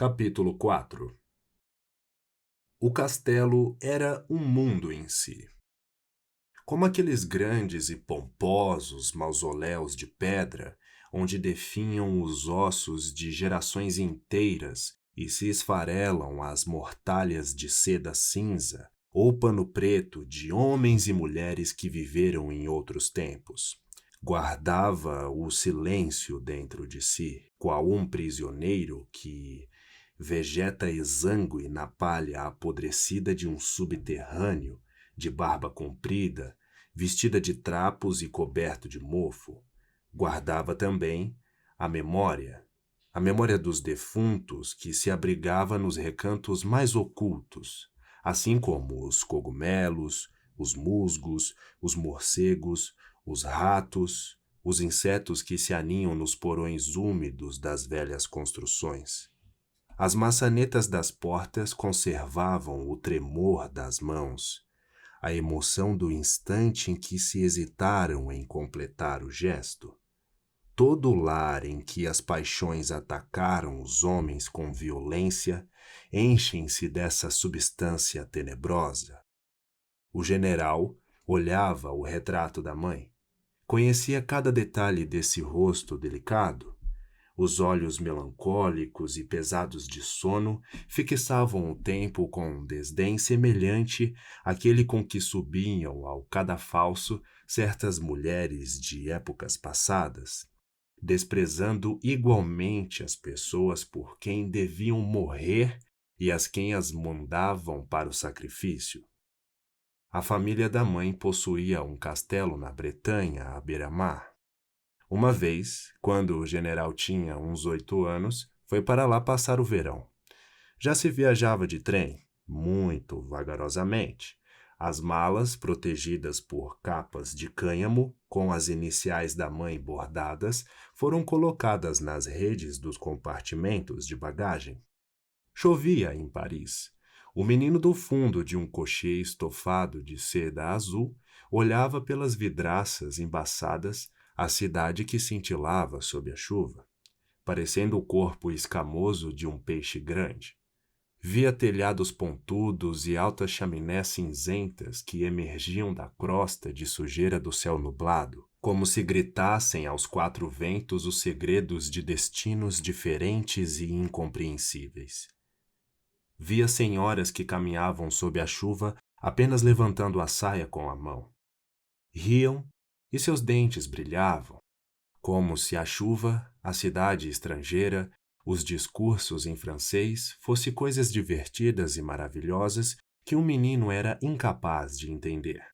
Capítulo 4. O castelo era um mundo em si. Como aqueles grandes e pomposos mausoléus de pedra, onde definham os ossos de gerações inteiras e se esfarelam as mortalhas de seda cinza ou pano preto de homens e mulheres que viveram em outros tempos. Guardava o silêncio dentro de si, qual um prisioneiro que vegeta exangue na palha apodrecida de um subterrâneo, de barba comprida, vestida de trapos e coberto de mofo. Guardava também a memória dos defuntos que se abrigava nos recantos mais ocultos, assim como os cogumelos, os musgos, os morcegos, os ratos, os insetos que se aninham nos porões úmidos das velhas construções. As maçanetas das portas conservavam o tremor das mãos, a emoção do instante em que se hesitaram em completar o gesto. Todo lar em que as paixões atacaram os homens com violência enchem-se dessa substância tenebrosa. O general olhava o retrato da mãe. Conhecia cada detalhe desse rosto delicado. Os olhos melancólicos e pesados de sono fixavam o tempo com um desdém semelhante àquele com que subiam ao cadafalso certas mulheres de épocas passadas, desprezando igualmente as pessoas por quem deviam morrer e as quem as mandavam para o sacrifício. A família da mãe possuía um castelo na Bretanha, à beira-mar. Uma vez, quando o general tinha uns 8 anos, foi para lá passar o verão. Já se viajava de trem, muito vagarosamente. As malas, protegidas por capas de cânhamo, com as iniciais da mãe bordadas, foram colocadas nas redes dos compartimentos de bagagem. Chovia em Paris. O menino do fundo de um cochê estofado de seda azul olhava pelas vidraças embaçadas a cidade que cintilava sob a chuva, parecendo o corpo escamoso de um peixe grande. Via telhados pontudos e altas chaminés cinzentas que emergiam da crosta de sujeira do céu nublado, como se gritassem aos quatro ventos os segredos de destinos diferentes e incompreensíveis. Via senhoras que caminhavam sob a chuva apenas levantando a saia com a mão. Riam e seus dentes brilhavam, como se a chuva, a cidade estrangeira, os discursos em francês fossem coisas divertidas e maravilhosas que um menino era incapaz de entender.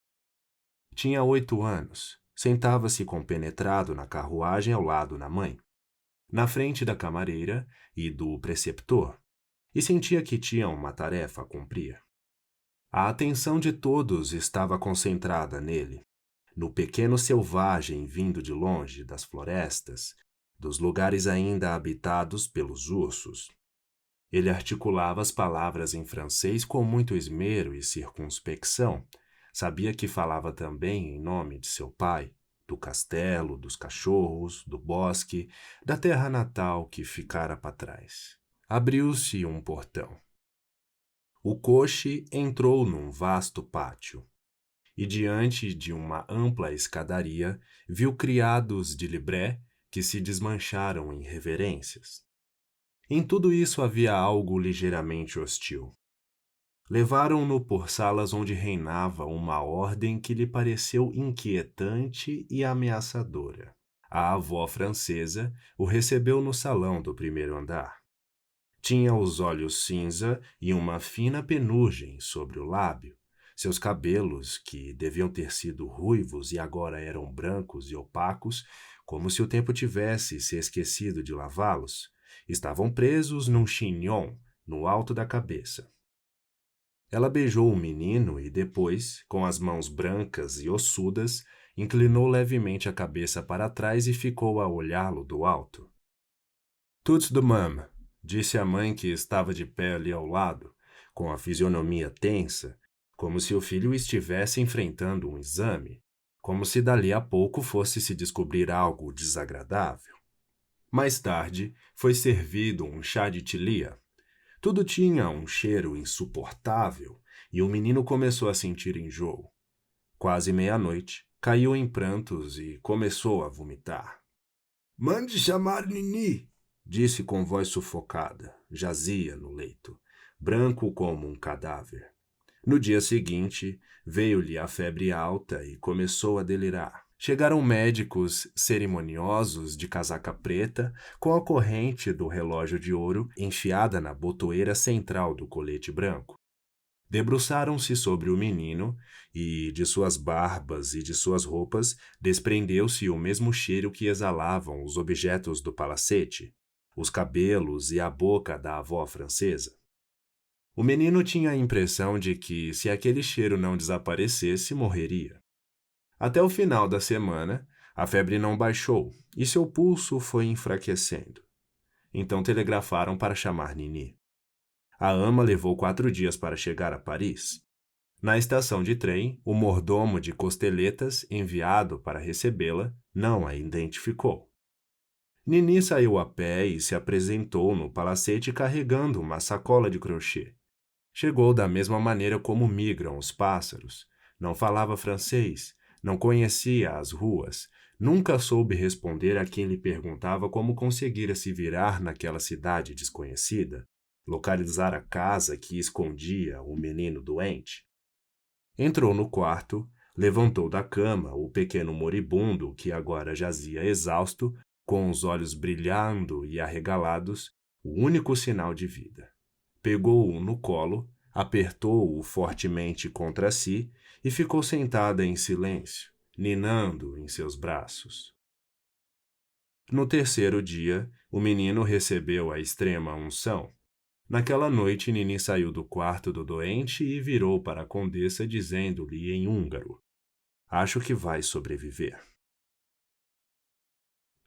Tinha 8 anos, sentava-se compenetrado na carruagem ao lado da mãe, na frente da camareira e do preceptor, e sentia que tinha uma tarefa a cumprir. A atenção de todos estava concentrada nele, no pequeno selvagem vindo de longe das florestas, dos lugares ainda habitados pelos ursos. Ele articulava as palavras em francês com muito esmero e circunspecção. Sabia que falava também em nome de seu pai, do castelo, dos cachorros, do bosque, da terra natal que ficara para trás. Abriu-se um portão. O coche entrou num vasto pátio e, diante de uma ampla escadaria, viu criados de libré que se desmancharam em reverências. Em tudo isso havia algo ligeiramente hostil. Levaram-no por salas onde reinava uma ordem que lhe pareceu inquietante e ameaçadora. A avó francesa o recebeu no salão do primeiro andar. Tinha os olhos cinza e uma fina penugem sobre o lábio. Seus cabelos, que deviam ter sido ruivos e agora eram brancos e opacos, como se o tempo tivesse se esquecido de lavá-los, estavam presos num chignon no alto da cabeça. Ela beijou o menino e depois, com as mãos brancas e ossudas, inclinou levemente a cabeça para trás e ficou a olhá-lo do alto. «Tout de même», disse a mãe que estava de pé ali ao lado, com a fisionomia tensa, como se o filho estivesse enfrentando um exame, como se dali a pouco fosse se descobrir algo desagradável. Mais tarde, foi servido um chá de tilia, Tudo tinha um cheiro insuportável e o menino começou a sentir enjoo. Quase meia-noite, caiu em prantos e começou a vomitar. Mande chamar Nini, disse com voz sufocada. Jazia no leito, branco como um cadáver. No dia seguinte, veio-lhe a febre alta e começou a delirar. Chegaram médicos cerimoniosos de casaca preta, com a corrente do relógio de ouro enfiada na botoeira central do colete branco. Debruçaram-se sobre o menino e, de suas barbas e de suas roupas, desprendeu-se o mesmo cheiro que exalavam os objetos do palacete, os cabelos e a boca da avó francesa. O menino tinha a impressão de que, se aquele cheiro não desaparecesse, morreria. Até o final da semana, a febre não baixou e seu pulso foi enfraquecendo. Então telegrafaram para chamar Nini. A ama levou 4 dias para chegar a Paris. Na estação de trem, o mordomo de costeletas, enviado para recebê-la, não a identificou. Nini saiu a pé e se apresentou no palacete carregando uma sacola de crochê. Chegou da mesma maneira como migram os pássaros. Não falava francês, não conhecia as ruas, nunca soube responder a quem lhe perguntava como conseguira se virar naquela cidade desconhecida, localizar a casa que escondia o menino doente. Entrou no quarto, levantou da cama o pequeno moribundo que agora jazia exausto, com os olhos brilhando e arregalados, o único sinal de vida. Pegou-o no colo, apertou-o fortemente contra si e ficou sentada em silêncio, ninando em seus braços. No terceiro dia, o menino recebeu a extrema unção. Naquela noite, Nini saiu do quarto do doente e virou para a condessa dizendo-lhe em húngaro: Acho que vai sobreviver.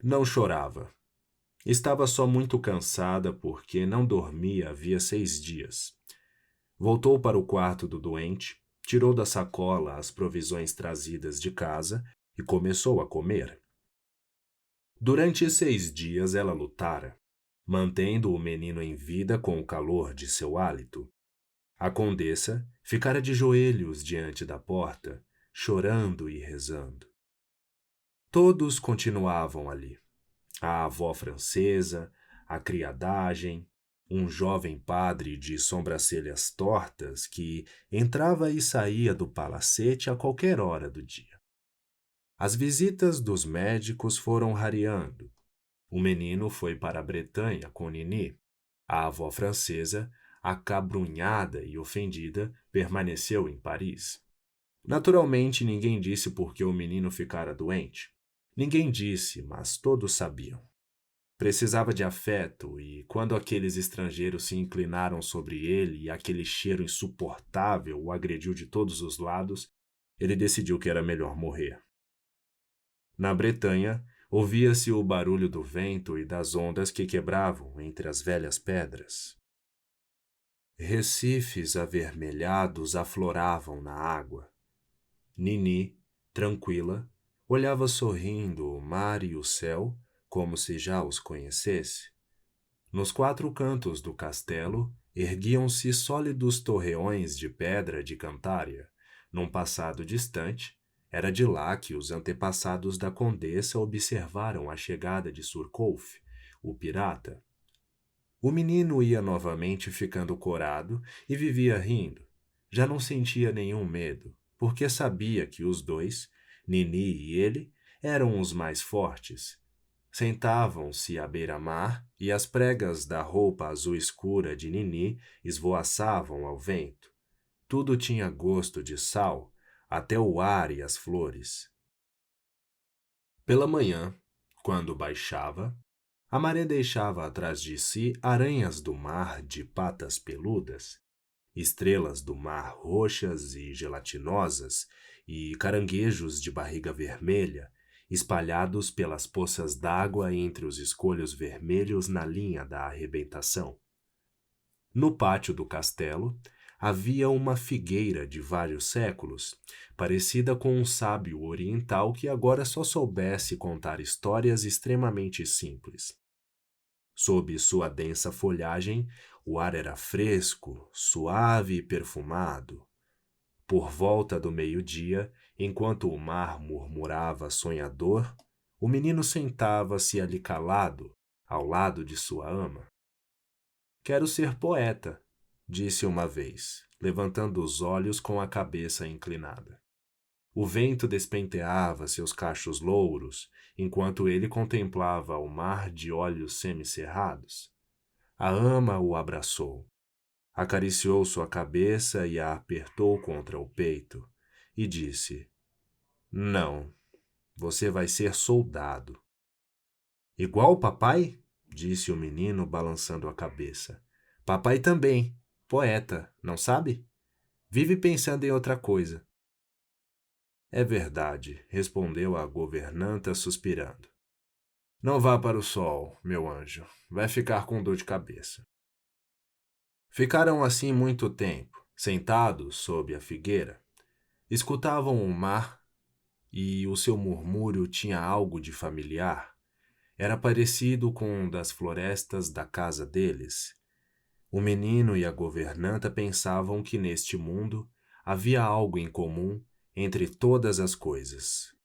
Não chorava. Estava só muito cansada porque não dormia havia 6 dias. Voltou para o quarto do doente, tirou da sacola as provisões trazidas de casa e começou a comer. Durante 6 dias ela lutara, mantendo o menino em vida com o calor de seu hálito. A condessa ficara de joelhos diante da porta, chorando e rezando. Todos continuavam ali. A avó francesa, a criadagem, um jovem padre de sobrancelhas tortas que entrava e saía do palacete a qualquer hora do dia. As visitas dos médicos foram rareando. O menino foi para a Bretanha com Nini. A avó francesa, acabrunhada e ofendida, permaneceu em Paris. Naturalmente, ninguém disse por que o menino ficara doente. Ninguém disse, mas todos sabiam. Precisava de afeto e, quando aqueles estrangeiros se inclinaram sobre ele e aquele cheiro insuportável o agrediu de todos os lados, ele decidiu que era melhor morrer. Na Bretanha, ouvia-se o barulho do vento e das ondas que quebravam entre as velhas pedras. Recifes avermelhados afloravam na água. Nini, tranquila, olhava sorrindo o mar e o céu, como se já os conhecesse. Nos 4 cantos do castelo erguiam-se sólidos torreões de pedra de Cantária. Num passado distante, era de lá que os antepassados da condessa observaram a chegada de Surcouf, o pirata. O menino ia novamente ficando corado e vivia rindo. Já não sentia nenhum medo, porque sabia que os dois, Nini e ele, eram os mais fortes. Sentavam-se à beira-mar e as pregas da roupa azul escura de Nini esvoaçavam ao vento. Tudo tinha gosto de sal, até o ar e as flores. Pela manhã, quando baixava, a maré deixava atrás de si aranhas do mar de patas peludas, estrelas do mar roxas e gelatinosas e caranguejos de barriga vermelha, espalhados pelas poças d'água entre os escolhos vermelhos na linha da arrebentação. No pátio do castelo, havia uma figueira de vários séculos, parecida com um sábio oriental que agora só soubesse contar histórias extremamente simples. Sob sua densa folhagem, O ar era fresco, suave e perfumado. Por volta do meio-dia, enquanto o mar murmurava sonhador, o menino sentava-se ali calado, ao lado de sua ama. Quero ser poeta, disse uma vez, levantando os olhos com a cabeça inclinada. O vento despenteava seus cachos louros, enquanto ele contemplava o mar de olhos semicerrados. A ama o abraçou, acariciou sua cabeça e a apertou contra o peito, e disse: Não, você vai ser soldado. Igual o papai? Disse o menino, balançando a cabeça. Papai também, poeta, não sabe? Vive pensando em outra coisa. É verdade, respondeu a governanta, suspirando. Não vá para o sol, meu anjo, vai ficar com dor de cabeça. Ficaram assim muito tempo, sentados sob a figueira. Escutavam o mar e o seu murmúrio tinha algo de familiar. Era parecido com o das florestas da casa deles. O menino e a governanta pensavam que neste mundo havia algo em comum entre todas as coisas.